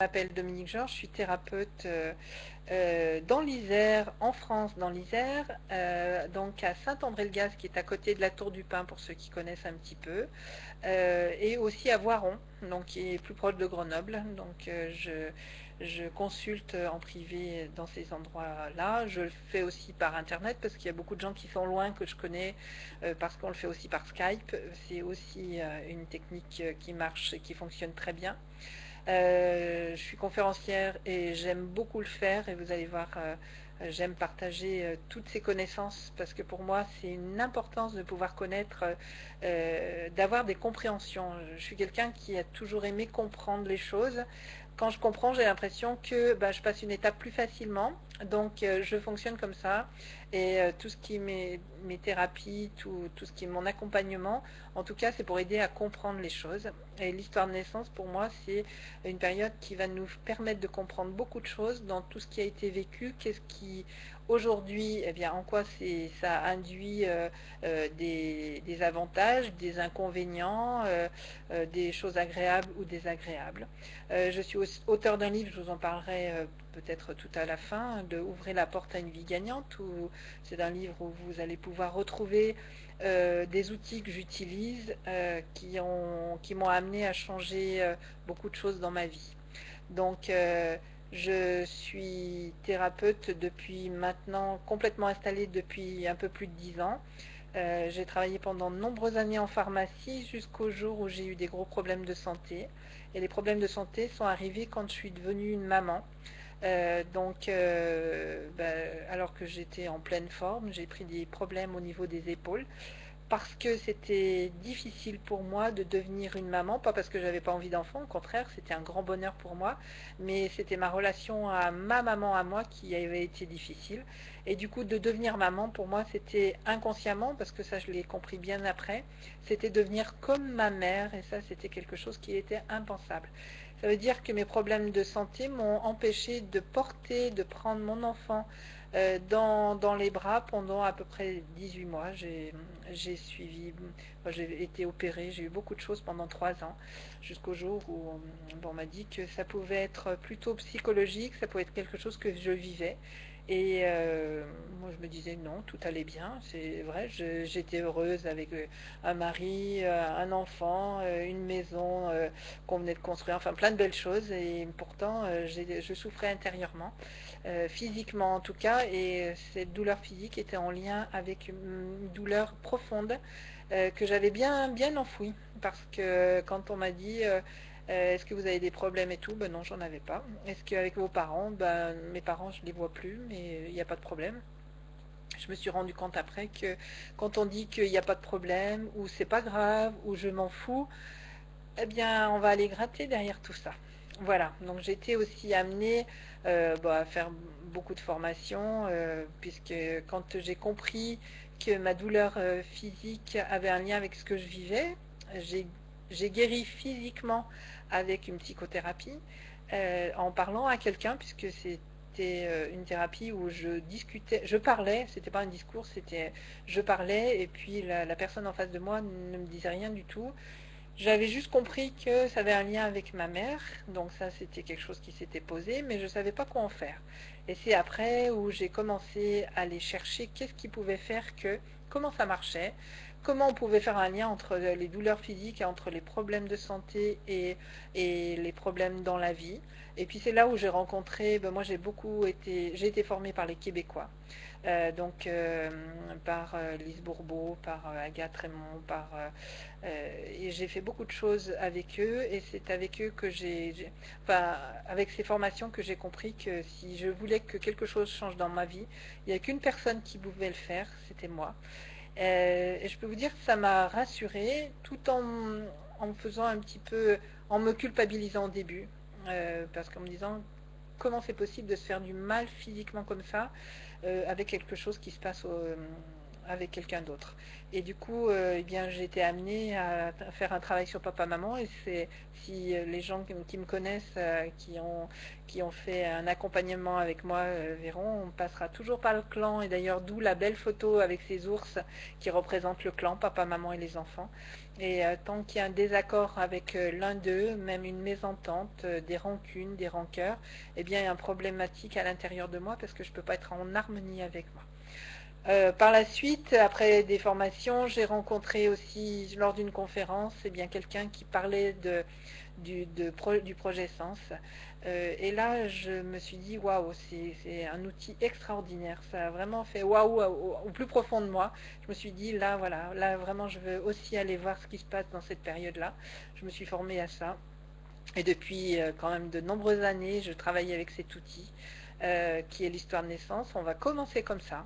Je m'appelle Dominique Georges, je suis thérapeute dans l'Isère, en France, dans l'Isère, donc à Saint-André-le-Gaz, qui est à côté de la Tour du Pin, pour ceux qui connaissent un petit peu, et aussi à Voiron, donc qui est plus proche de Grenoble. Donc je consulte en privé dans ces endroits-là. Je le fais aussi par Internet, parce qu'il y a beaucoup de gens qui sont loin, que je connais, parce qu'on le fait aussi par Skype. C'est aussi une technique qui marche et qui fonctionne très bien. Je suis conférencière et j'aime beaucoup le faire, et vous allez voir, j'aime partager toutes ces connaissances, parce que pour moi c'est une importance de pouvoir connaître, d'avoir des compréhensions. Je suis quelqu'un qui a toujours aimé comprendre les choses. Quand je comprends, j'ai l'impression que je passe une étape plus facilement. Donc je fonctionne comme ça, et tout ce qui est mes thérapies, tout ce qui est mon accompagnement, en tout cas c'est pour aider à comprendre les choses. Et l'histoire de naissance, pour moi, c'est une période qui va nous permettre de comprendre beaucoup de choses dans tout ce qui a été vécu, qu'est-ce qui aujourd'hui, eh bien, en quoi ça induit des avantages, des inconvénients, des choses agréables ou désagréables. Je suis auteur d'un livre, je vous en parlerai peut-être tout à la fin, de Ouvrir la porte à une vie gagnante, où c'est un livre où vous allez pouvoir retrouver des outils que j'utilise, qui m'ont amené à changer beaucoup de choses dans ma vie. Donc je suis thérapeute depuis maintenant, complètement installée depuis un peu plus de 10 ans. J'ai travaillé pendant de nombreuses années en pharmacie, jusqu'au jour où j'ai eu des gros problèmes de santé. Et les problèmes de santé sont arrivés quand je suis devenue une maman. Alors que j'étais en pleine forme, j'ai pris des problèmes au niveau des épaules, parce que c'était difficile pour moi de devenir une maman, pas parce que j'avais pas envie d'enfant, au contraire, c'était un grand bonheur pour moi, mais c'était ma relation à ma maman, à moi, qui avait été difficile. Et du coup, de devenir maman, pour moi, c'était inconsciemment, parce que ça, je l'ai compris bien après, c'était devenir comme ma mère, et ça, c'était quelque chose qui était impensable. Ça veut dire que mes problèmes de santé m'ont empêché de porter, de prendre mon enfant dans les bras pendant à peu près 18 mois. J'ai suivi, j'ai été opérée, j'ai eu beaucoup de choses pendant 3 ans, jusqu'au jour où on m'a dit que ça pouvait être plutôt psychologique, ça pouvait être quelque chose que je vivais. Et moi, je me disais non, tout allait bien, c'est vrai, j'étais heureuse avec un mari, un enfant, une maison qu'on venait de construire, enfin plein de belles choses, et pourtant je souffrais intérieurement, physiquement en tout cas, et cette douleur physique était en lien avec une douleur profonde que j'avais bien enfouie, parce que quand on m'a dit est-ce que vous avez des problèmes et tout, ben non, j'en avais pas. Est-ce qu'avec vos parents, ben mes parents je les vois plus, mais il n'y a pas de problème. Je me suis rendu compte après que quand on dit qu'il n'y a pas de problème, ou c'est pas grave, ou je m'en fous, eh bien, on va aller gratter derrière tout ça. Voilà, donc j'ai été aussi amenée à faire beaucoup de formations, puisque quand j'ai compris que ma douleur physique avait un lien avec ce que je vivais, j'ai j'ai guéri physiquement avec une psychothérapie, en parlant à quelqu'un, puisque c'était une thérapie où je discutais, je parlais, c'était pas un discours, c'était je parlais, et puis la personne en face de moi ne me disait rien du tout. J'avais juste compris que ça avait un lien avec ma mère, donc ça c'était quelque chose qui s'était posé, mais je ne savais pas quoi en faire. Et c'est après où j'ai commencé à aller chercher qu'est-ce qui pouvait faire que, comment ça marchait, comment on pouvait faire un lien entre les douleurs physiques, entre les problèmes de santé et les problèmes dans la vie. Et puis c'est là où j'ai rencontré, moi j'ai été formée par les Québécois. Donc par Lise Bourbeau, par Agathe Raymond, et j'ai fait beaucoup de choses avec eux, et c'est avec eux que enfin, avec ces formations que j'ai compris que si je voulais que quelque chose change dans ma vie, il n'y a qu'une personne qui pouvait le faire, c'était moi. Et je peux vous dire que ça m'a rassurée, tout en me faisant un petit peu, en me culpabilisant au début, parce qu'en me disant comment c'est possible de se faire du mal physiquement comme ça, avec quelque chose qui se passe avec quelqu'un d'autre. Et du coup, eh bien, j'ai été amenée à faire un travail sur papa-maman. Et c'est si les gens qui me connaissent, qui ont fait un accompagnement avec moi, verront, on passera toujours par le clan. Et d'ailleurs, d'où la belle photo avec ces ours qui représentent le clan, papa, maman et les enfants. Et tant qu'il y a un désaccord avec l'un d'eux, même une mésentente, des rancunes, des rancœurs, eh bien, il y a un problématique à l'intérieur de moi parce que je ne peux pas être en harmonie avec moi. Par la suite, après des formations, j'ai rencontré aussi lors d'une conférence quelqu'un qui parlait du projet Sens. Et là, je me suis dit, waouh, c'est un outil extraordinaire. Ça a vraiment fait waouh au plus profond de moi. Je me suis dit, là, voilà, là, vraiment, je veux aussi aller voir ce qui se passe dans cette période-là. Je me suis formée à ça. Et depuis quand même de nombreuses années, je travaille avec cet outil qui est l'histoire de naissance. On va commencer comme ça.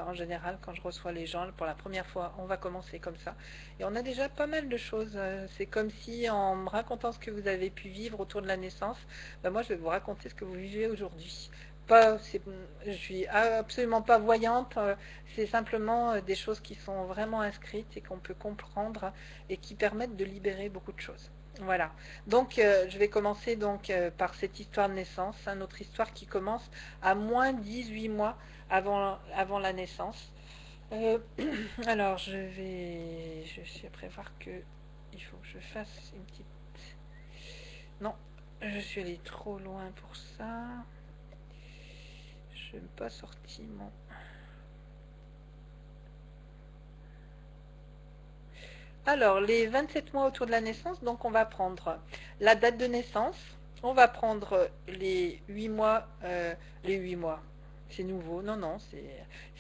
En général, quand je reçois les gens pour la première fois, on va commencer comme ça. Et on a déjà pas mal de choses. C'est comme si en me racontant ce que vous avez pu vivre autour de la naissance, ben moi je vais vous raconter ce que vous vivez aujourd'hui. Pas, je suis absolument pas voyante, c'est simplement des choses qui sont vraiment inscrites et qu'on peut comprendre et qui permettent de libérer beaucoup de choses. Voilà, donc je vais commencer par cette histoire de naissance, une autre histoire qui commence à moins 18 mois avant la naissance. Alors je suis à prévoir que il faut que je fasse une petite... Non, je suis allée trop loin pour ça. Je n'ai pas sorti mon... Alors, les 27 mois autour de la naissance, donc on va prendre la date de naissance, on va prendre les 8 mois, c'est nouveau, non,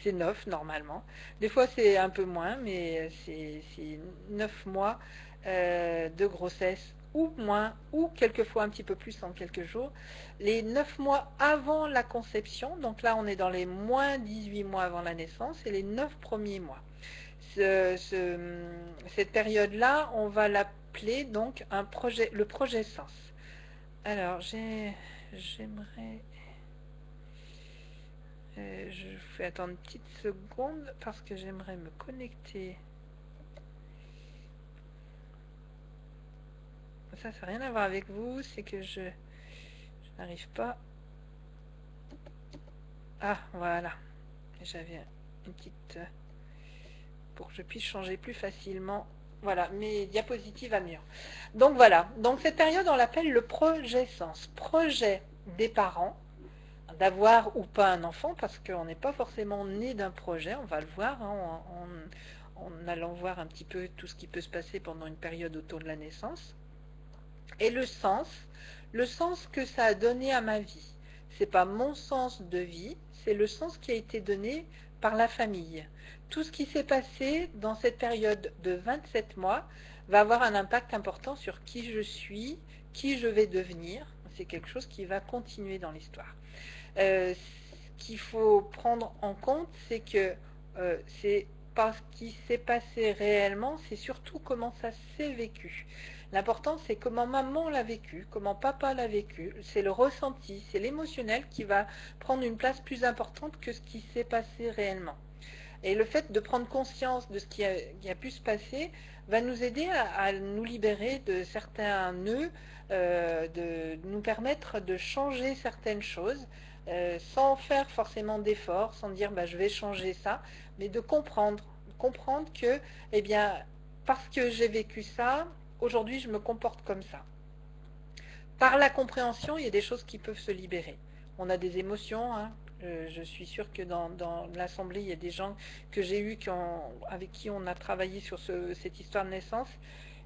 c'est 9 normalement. Des fois c'est un peu moins, mais c'est 9 mois de grossesse ou moins, ou quelquefois un petit peu plus en quelques jours. Les 9 mois avant la conception, donc là on est dans les moins 18 mois avant la naissance, et les 9 premiers mois. Cette période-là, on va l'appeler donc le projet Sens. Alors, j'aimerais... je vous fais attendre une petite seconde parce que j'aimerais me connecter. Ça n'a rien à voir avec vous, c'est que je n'arrive pas... Ah, voilà. J'avais une petite... pour que je puisse changer plus facilement. Voilà, mes diapositives à mur. Donc voilà, donc cette période, on l'appelle le projet Sens. Projet des parents, d'avoir ou pas un enfant, parce qu'on n'est pas forcément né d'un projet, on va le voir, hein, en allant voir un petit peu tout ce qui peut se passer pendant une période autour de la naissance. Et le sens que ça a donné à ma vie. C'est pas mon sens de vie, c'est le sens qui a été donné par la famille. Tout ce qui s'est passé dans cette période de 27 mois va avoir un impact important sur qui je suis, qui je vais devenir. C'est quelque chose qui va continuer dans l'histoire. Ce qu'il faut prendre en compte, c'est que c'est pas ce qui s'est passé réellement, c'est surtout comment ça s'est vécu. L'important, c'est comment maman l'a vécu, comment papa l'a vécu. C'est le ressenti, c'est l'émotionnel qui va prendre une place plus importante que ce qui s'est passé réellement. Et le fait de prendre conscience de ce qui a pu se passer va nous aider à nous libérer de certains nœuds, de nous permettre de changer certaines choses, sans faire forcément d'efforts, sans dire je vais changer ça, mais de comprendre que, eh bien, parce que j'ai vécu ça, aujourd'hui je me comporte comme ça. Par la compréhension, il y a des choses qui peuvent se libérer. On a des émotions, hein. Je suis sûre que dans l'assemblée, il y a des gens que j'ai eus avec qui on a travaillé sur cette histoire de naissance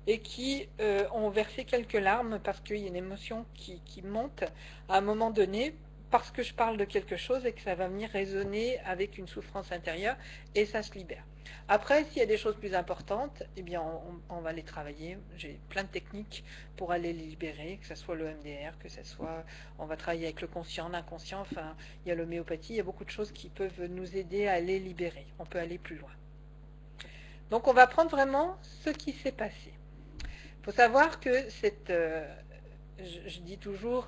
et qui ont versé quelques larmes parce qu'il y a une émotion qui monte à un moment donné parce que je parle de quelque chose et que ça va venir résonner avec une souffrance intérieure et ça se libère. Après, s'il y a des choses plus importantes, eh bien, on va les travailler. J'ai plein de techniques pour aller les libérer, que ce soit le MDR, que ce soit... On va travailler avec le conscient, l'inconscient, enfin, il y a l'homéopathie, il y a beaucoup de choses qui peuvent nous aider à les libérer. On peut aller plus loin. Donc, on va prendre vraiment ce qui s'est passé. Il faut savoir que je dis toujours,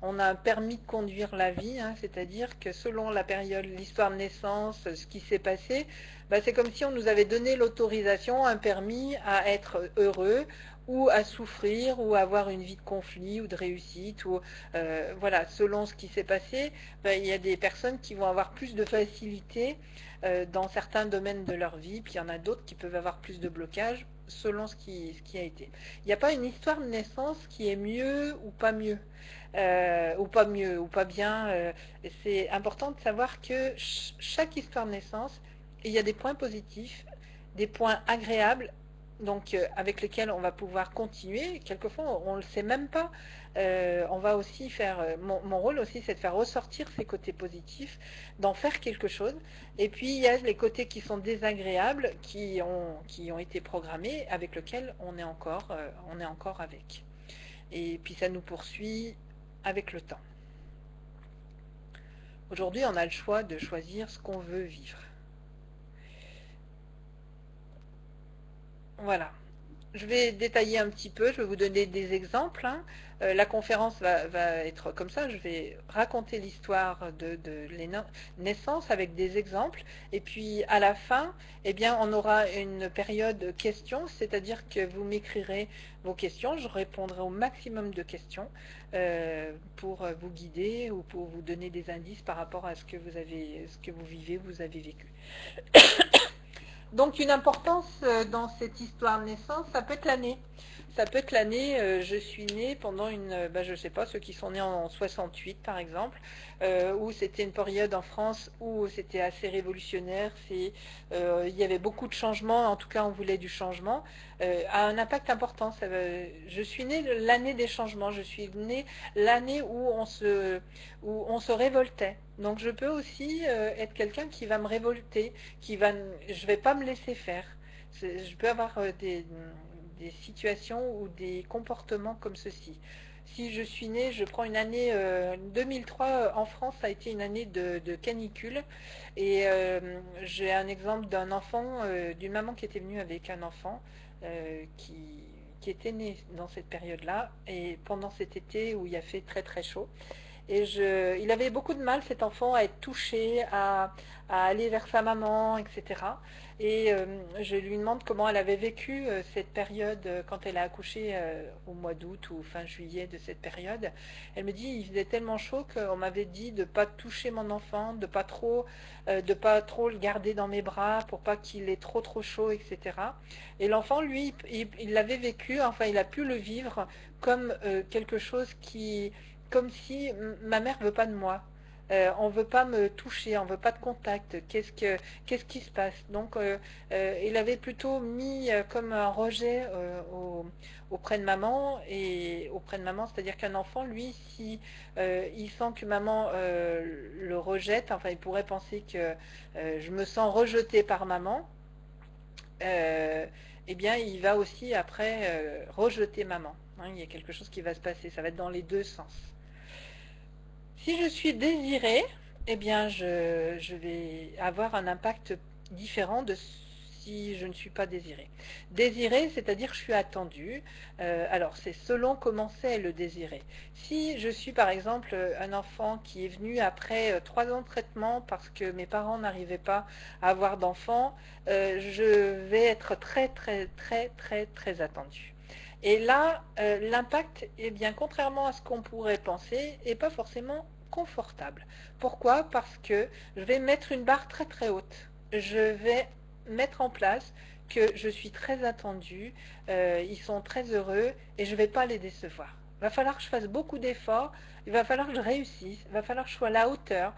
on a un permis de conduire la vie, hein, c'est-à-dire que selon la période, l'histoire de naissance, ce qui s'est passé, bah, c'est comme si on nous avait donné l'autorisation, un permis à être heureux ou à souffrir ou à avoir une vie de conflit ou de réussite. Ou, voilà, selon ce qui s'est passé, bah, il y a des personnes qui vont avoir plus de facilité dans certains domaines de leur vie, puis il y en a d'autres qui peuvent avoir plus de blocage selon ce qui a été. Il n'y a pas une histoire de naissance qui est mieux ou pas mieux, ou pas bien. C'est important de savoir que chaque histoire de naissance, il y a des points positifs, des points agréables, donc avec lesquels on va pouvoir continuer. Quelquefois, on ne le sait même pas. On va aussi faire, mon rôle aussi, c'est de faire ressortir ces côtés positifs, d'en faire quelque chose. Et puis, il y a les côtés qui sont désagréables, qui ont été programmés, avec lesquels on est encore avec. Et puis, ça nous poursuit avec le temps. Aujourd'hui, on a le choix de choisir ce qu'on veut vivre. Voilà. Je vais détailler un petit peu, je vais vous donner des exemples, hein. La conférence va être comme ça, je vais raconter l'histoire de les naissances avec des exemples, et puis à la fin, eh bien, on aura une période questions, c'est-à-dire que vous m'écrirez vos questions, je répondrai au maximum de questions pour vous guider ou pour vous donner des indices par rapport à ce que vous vivez, vous avez vécu. Donc une importance dans cette histoire de naissance, ça peut être l'année. Ça peut être l'année, je suis née pendant je ne sais pas, ceux qui sont nés en 68 par exemple, où c'était une période en France où c'était assez révolutionnaire, il y avait beaucoup de changements, en tout cas on voulait du changement, a un impact important. Je suis née l'année des changements, je suis née l'année où on se révoltait. Donc je peux aussi être quelqu'un qui va me révolter, je ne vais pas me laisser faire. Je peux avoir des situations ou des comportements comme ceci. Si je suis née, je prends une année 2003 en France, ça a été une année de canicule. Et j'ai un exemple d'un enfant, d'une maman qui était venue avec un enfant qui était né dans cette période-là, et pendant cet été où il a fait très très chaud. Et il avait beaucoup de mal, cet enfant, à être touché, à aller vers sa maman, etc. Et je lui demande comment elle avait vécu cette période quand elle a accouché au mois d'août ou fin juillet de cette période. Elle me dit, il faisait tellement chaud qu'on m'avait dit de ne pas toucher mon enfant, de pas trop le garder dans mes bras pour pas qu'il ait trop trop chaud, etc. Et l'enfant, lui, il l'avait vécu, enfin il a pu le vivre comme quelque chose comme si ma mère veut pas de moi. On veut pas me toucher, on veut pas de contact. Qu'est-ce qui se passe? Donc, il avait plutôt mis comme un rejet auprès de maman, et auprès de maman, c'est-à-dire qu'un enfant, lui, si il sent que maman le rejette, enfin, il pourrait penser que je me sens rejetée par maman. Eh bien, il va aussi après rejeter maman. Hein, il y a quelque chose qui va se passer. Ça va être dans les deux sens. Si je suis désirée, eh bien, je vais avoir un impact différent de si je ne suis pas désirée. Désirée, c'est-à-dire je suis attendue. Alors, c'est selon comment c'est le désiré. Si je suis, par exemple, un enfant qui est venu après 3 ans de traitement parce que mes parents n'arrivaient pas à avoir d'enfants, je vais être très, très, très, très, très attendue. Et là, l'impact, eh bien, contrairement à ce qu'on pourrait penser, n'est pas forcément confortable. Pourquoi? Parce que je vais mettre une barre très très haute. Je vais mettre en place que je suis très attendue, ils sont très heureux et je ne vais pas les décevoir. Il va falloir que je fasse beaucoup d'efforts, il va falloir que je réussisse, il va falloir que je sois à la hauteur,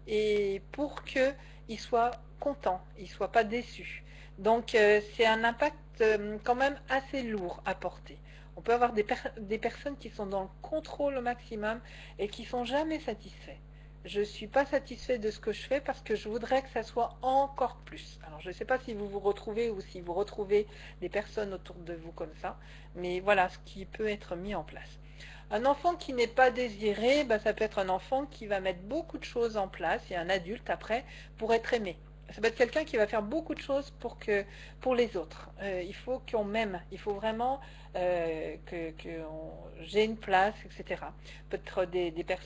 et pour qu'ils soient contents, ils ne soient pas déçus. Donc c'est un impact quand même assez lourd à porter. On peut avoir des personnes qui sont dans le contrôle au maximum et qui ne sont jamais satisfaits. Je ne suis pas satisfait de ce que je fais parce que je voudrais que ça soit encore plus. Alors je ne sais pas si vous vous retrouvez ou si vous retrouvez des personnes autour de vous comme ça, mais voilà ce qui peut être mis en place. Un enfant qui n'est pas désiré, ça peut être un enfant qui va mettre beaucoup de choses en place, et un adulte après, pour être aimé. Ça peut être quelqu'un qui va faire beaucoup de choses pour les autres. Il faut qu'on m'aime, il faut vraiment j'ai une place, etc. Peut-être des personnes